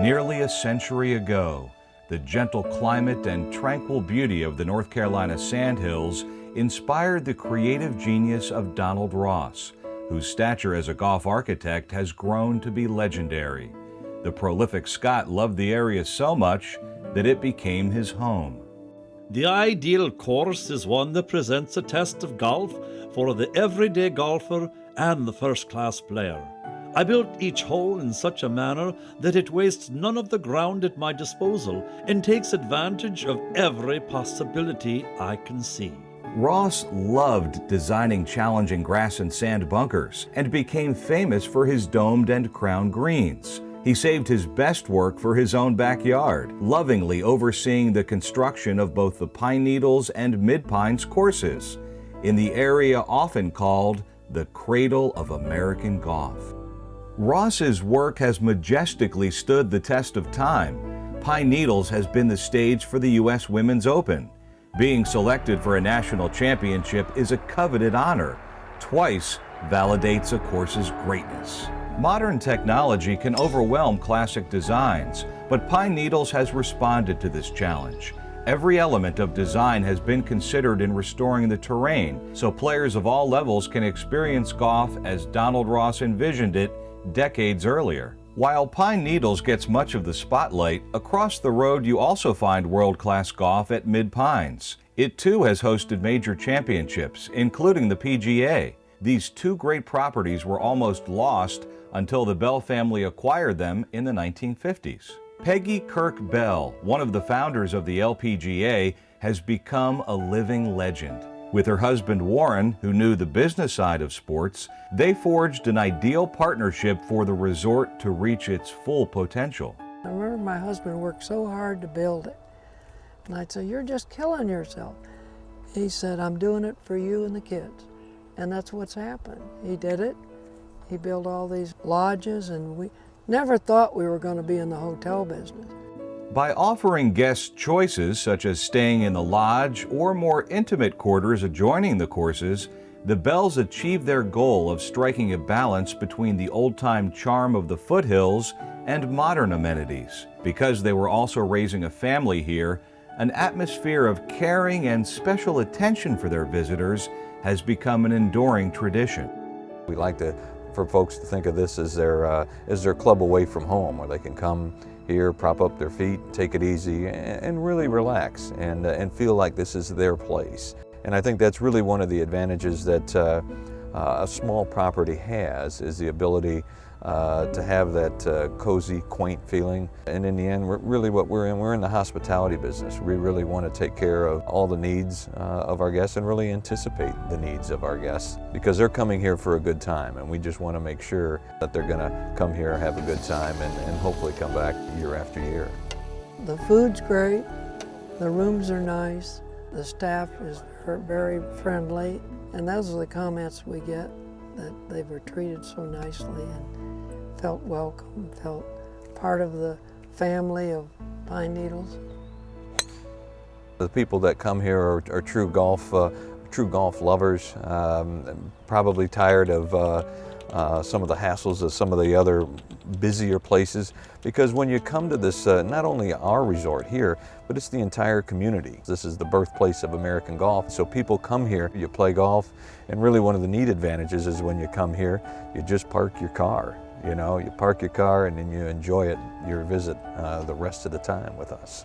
Nearly a century ago, the gentle climate and tranquil beauty of the North Carolina sandhills inspired the creative genius of Donald Ross, whose stature as a golf architect has grown to be legendary. The prolific Scot loved the area so much that it became his home. The ideal course is one that presents a test of golf for the everyday golfer and the first-class player. I built each hole in such a manner that it wastes none of the ground at my disposal and takes advantage of every possibility I can see. Ross loved designing challenging grass and sand bunkers and became famous for his domed and crowned greens. He saved his best work for his own backyard, lovingly overseeing the construction of both the Pine Needles and Mid-Pines courses, in the area often called the cradle of American golf. Ross's work has majestically stood the test of time. Pine Needles has been the stage for the U.S. Women's Open. Being selected for a national championship is a coveted honor. Twice validates a course's greatness. Modern technology can overwhelm classic designs, but Pine Needles has responded to this challenge. Every element of design has been considered in restoring the terrain, so players of all levels can experience golf as Donald Ross envisioned it decades earlier. While Pine Needles gets much of the spotlight, across the road you also find world-class golf at Mid-Pines. It too has hosted major championships, including the PGA. These two great properties were almost lost until the Bell family acquired them in the 1950s. Peggy Kirk Bell, one of the founders of the LPGA, has become a living legend. With her husband Warren, who knew the business side of sports, they forged an ideal partnership for the resort to reach its full potential. I remember my husband worked so hard to build it. And I'd say, "You're just killing yourself." He said, "I'm doing it for you and the kids." And that's what's happened. He did it. He built all these lodges, and we never thought we were going to be in the hotel business. By offering guests choices such as staying in the lodge or more intimate quarters adjoining the courses, the Bells achieved their goal of striking a balance between the old-time charm of the foothills and modern amenities. Because they were also raising a family here, an atmosphere of caring and special attention for their visitors has become an enduring tradition. We like for folks to think of this as their club away from home, where they can come here, prop up their feet, take it easy, and really relax and feel like this is their place. And I think that's really one of the advantages that a small property has, is the ability to have that cozy, quaint feeling. And in the end, we're in the hospitality business. We really want to take care of all the needs of our guests and really anticipate the needs of our guests, because they're coming here for a good time, and we just want to make sure that they're going to come here, have a good time, and hopefully come back year after year. The food's great, the rooms are nice, the staff is very friendly, and those are the comments we get, that they were treated so nicely and felt welcome, felt part of the family of Pine Needles. The people that come here are true golf lovers, probably tired of some of the hassles of some of the other busier places, because when you come to this, not only our resort here, but it's the entire community. This is the birthplace of American golf, so people come here, you play golf, and really one of the neat advantages is when you come here, you just park your car. You know, you park your car and then you enjoy your visit the rest of the time with us.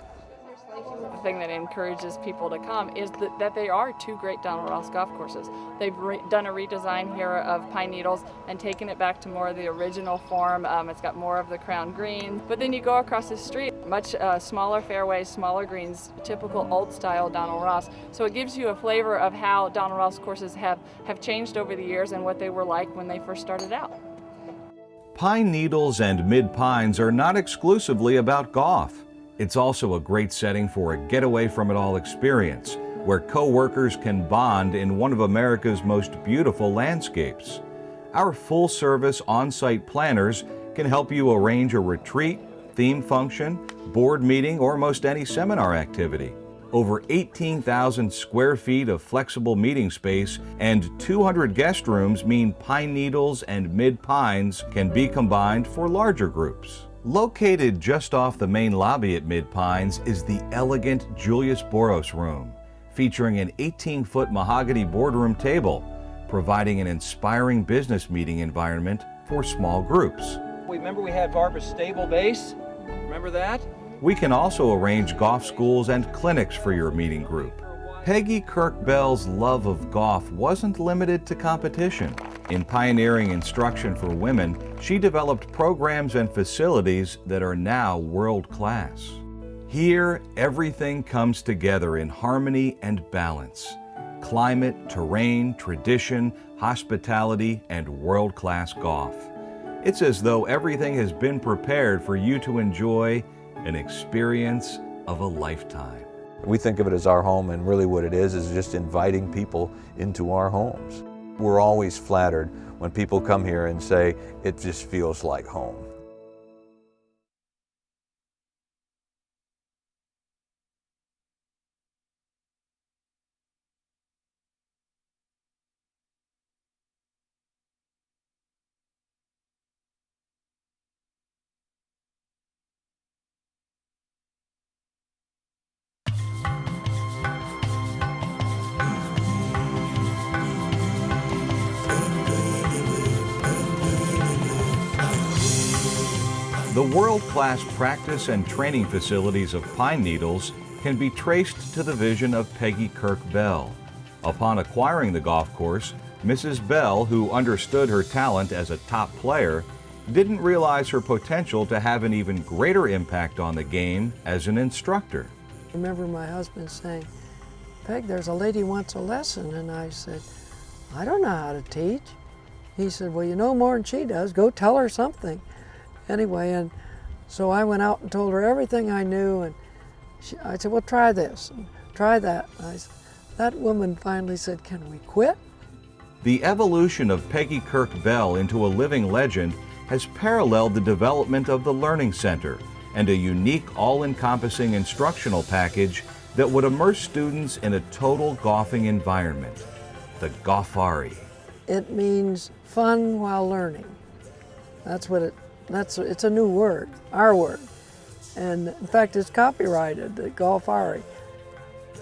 The thing that encourages people to come is that they are two great Donald Ross golf courses. They've done a redesign here of Pine Needles and taken it back to more of the original form. It's got more of the crown green. But then you go across the street, much smaller fairways, smaller greens, typical old style Donald Ross. So it gives you a flavor of how Donald Ross courses have changed over the years and what they were like when they first started out. Pine Needles and Mid-Pines are not exclusively about golf. It's also a great setting for a get-away-from-it-all experience, where co-workers can bond in one of America's most beautiful landscapes. Our full-service on-site planners can help you arrange a retreat, theme function, board meeting, or most any seminar activity. Over 18,000 square feet of flexible meeting space and 200 guest rooms mean Pine Needles and Mid-Pines can be combined for larger groups. Located just off the main lobby at Mid-Pines is the elegant Julius Boros Room, featuring an 18-foot mahogany boardroom table, providing an inspiring business meeting environment for small groups. Remember we had Barbara's stable base? Remember that? We can also arrange golf schools and clinics for your meeting group. Peggy Kirk Bell's love of golf wasn't limited to competition. In pioneering instruction for women, she developed programs and facilities that are now world-class. Here, everything comes together in harmony and balance. Climate, terrain, tradition, hospitality, and world-class golf. It's as though everything has been prepared for you to enjoy an experience of a lifetime. We think of it as our home, and really what it is just inviting people into our homes. We're always flattered when people come here and say, it just feels like home. The world-class practice and training facilities of Pine Needles can be traced to the vision of Peggy Kirk Bell. Upon acquiring the golf course, Mrs. Bell, who understood her talent as a top player, didn't realize her potential to have an even greater impact on the game as an instructor. I remember my husband saying, "Peg, there's a lady wants a lesson," and I said, "I don't know how to teach." He said, "Well, you know more than she does. Go tell her something." Anyway, and so I went out and told her everything I knew, and I said, "Well, try this, and try that." That woman finally said, "Can we quit?" The evolution of Peggy Kirk Bell into a living legend has paralleled the development of the Learning Center and a unique all-encompassing instructional package that would immerse students in a total golfing environment, the Golfari. It means fun while learning. It's a new word, our word. And in fact, it's copyrighted, the Golfari.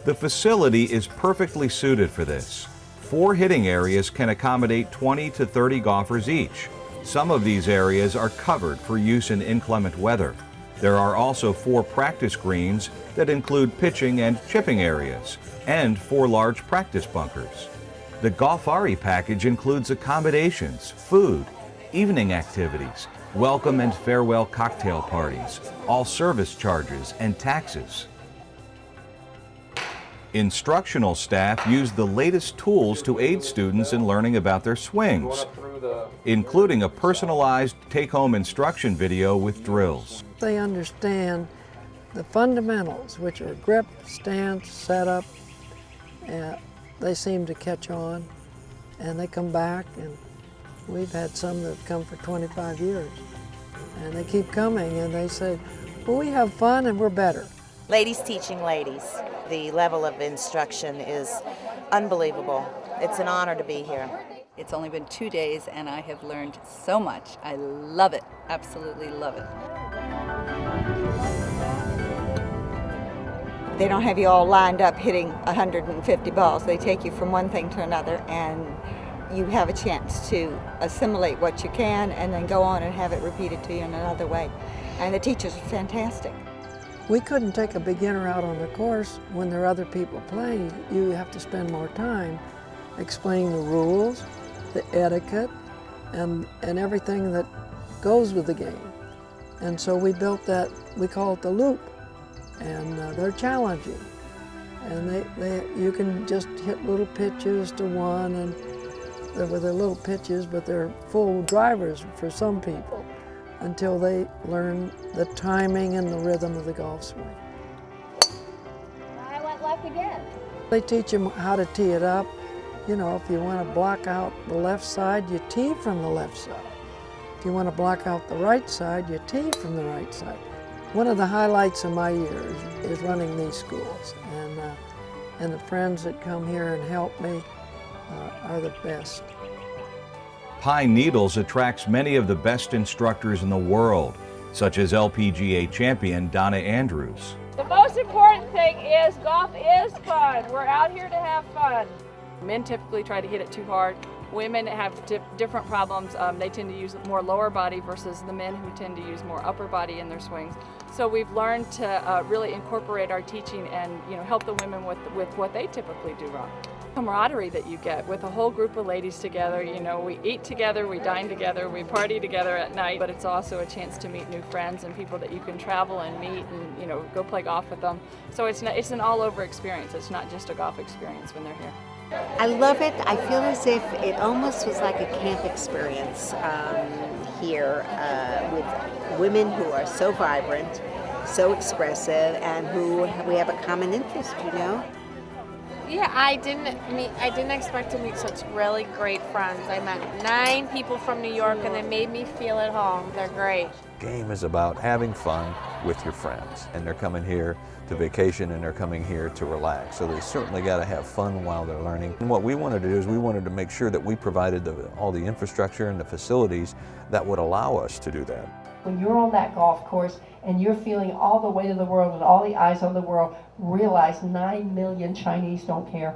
The facility is perfectly suited for this. 4 hitting areas can accommodate 20 to 30 golfers each. Some of these areas are covered for use in inclement weather. There are also 4 practice greens that include pitching and chipping areas, and 4 large practice bunkers. The Golfari package includes accommodations, food, evening activities, welcome and farewell cocktail parties, all service charges and taxes. Instructional staff use the latest tools to aid students in learning about their swings, including a personalized take-home instruction video with drills. They understand the fundamentals, which are grip, stance, setup. They seem to catch on, and they come back, and we've had some that have come for 25 years, and they keep coming, and they say, "Well, we have fun and we're better." Ladies teaching ladies. The level of instruction is unbelievable. It's an honor to be here. It's only been 2 days and I have learned so much. I love it, absolutely love it. They don't have you all lined up hitting 150 balls. They take you from one thing to another, and you have a chance to assimilate what you can and then go on and have it repeated to you in another way. And the teachers are fantastic. We couldn't take a beginner out on the course when there are other people playing. You have to spend more time explaining the rules, the etiquette, and everything that goes with the game. And so we built that, we call it the loop, and they're challenging. And you can just hit little pitches to one, and they're little pitches, but they're full drivers for some people, until they learn the timing and the rhythm of the golf swing. I went left again. They teach them how to tee it up. You know, if you want to block out the left side, you tee from the left side. If you want to block out the right side, you tee from the right side. One of the highlights of my year is running these schools, and the friends that come here and help me are the best. Pine Needles attracts many of the best instructors in the world, such as LPGA champion Donna Andrews. The most important thing is golf is fun. We're out here to have fun. Men typically try to hit it too hard. Women have different problems. They tend to use more lower body versus the men who tend to use more upper body in their swings. So we've learned to really incorporate our teaching and help the women with what they typically do wrong. Camaraderie that you get with a whole group of ladies together. We eat together, we dine together, we party together at night, but it's also a chance to meet new friends and people that you can travel and meet and go play golf with them. So it's an all-over experience. It's not just a golf experience when they're here. I love it. I feel as if it almost was like a camp experience here with women who are so vibrant, so expressive, and who we have a common interest, Yeah, I didn't expect to meet such really great friends. I met 9 people from New York and they made me feel at home. They're great. Game is about having fun with your friends, and they're coming here to vacation and they're coming here to relax. So they certainly got to have fun while they're learning. And what we wanted to do is we wanted to make sure that we provided all the infrastructure and the facilities that would allow us to do that. When you're on that golf course and you're feeling all the weight of the world and all the eyes on the world, realize 9 million Chinese don't care.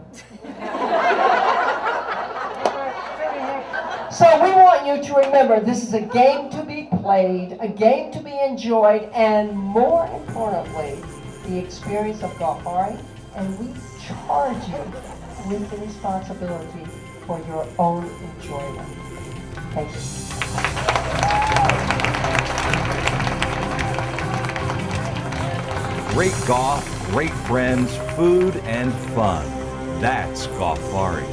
So we want you to remember this is a game to be played, a game to be enjoyed, and more importantly, the experience of golfing, and we charge you with the responsibility for your own enjoyment. Thank you. Great golf, great friends, food, and fun. That's Golfari.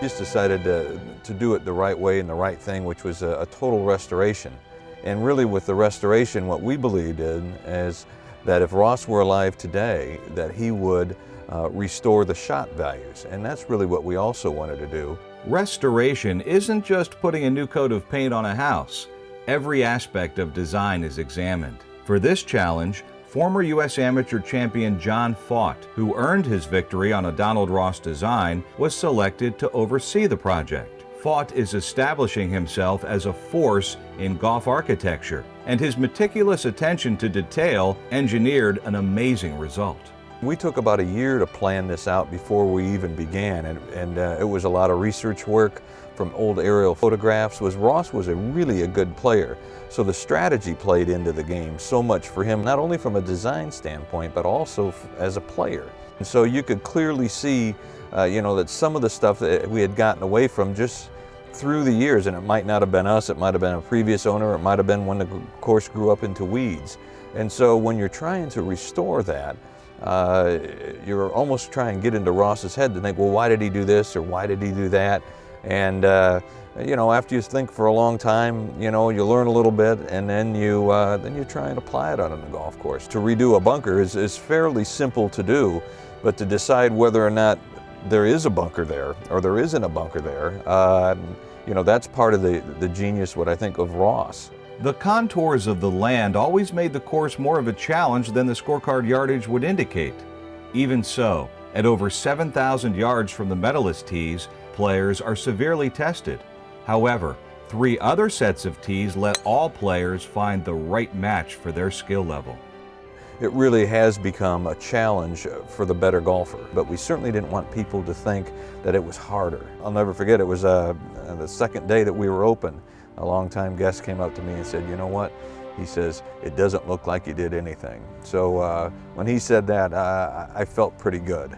Just decided to do it the right way and the right thing, which was a total restoration. And really with the restoration, what we believed in is that if Ross were alive today, that he would restore the shot values. And that's really what we also wanted to do. Restoration isn't just putting a new coat of paint on a house. Every aspect of design is examined. For this challenge, former U.S. Amateur champion John Faught, who earned his victory on a Donald Ross design, was selected to oversee the project. Faught is establishing himself as a force in golf architecture, and his meticulous attention to detail engineered an amazing result. We took about a year to plan this out before we even began, and it was a lot of research work from old aerial photographs. Ross was really a good player, so the strategy played into the game so much for him, not only from a design standpoint, but also as a player. And so you could clearly see, that some of the stuff that we had gotten away from just through the years, and it might not have been us, it might have been a previous owner, it might have been when the course grew up into weeds. And so when you're trying to restore that, you're almost trying to get into Ross's head to think, well, why did he do this or why did he do that? And after you think for a long time, you learn a little bit, and then you try and apply it on a golf course. To redo a bunker is fairly simple to do, but to decide whether or not there is a bunker there or there isn't a bunker there, that's part of the genius, what I think, of Ross. The contours of the land always made the course more of a challenge than the scorecard yardage would indicate. Even so, at over 7,000 yards from the medalist tees, players are severely tested. However, 3 other sets of tees let all players find the right match for their skill level. It really has become a challenge for the better golfer, but we certainly didn't want people to think that it was harder. I'll never forget, it was the second day that we were open. A longtime guest came up to me and said, you know what? He says, it doesn't look like you did anything. So when he said that, I felt pretty good.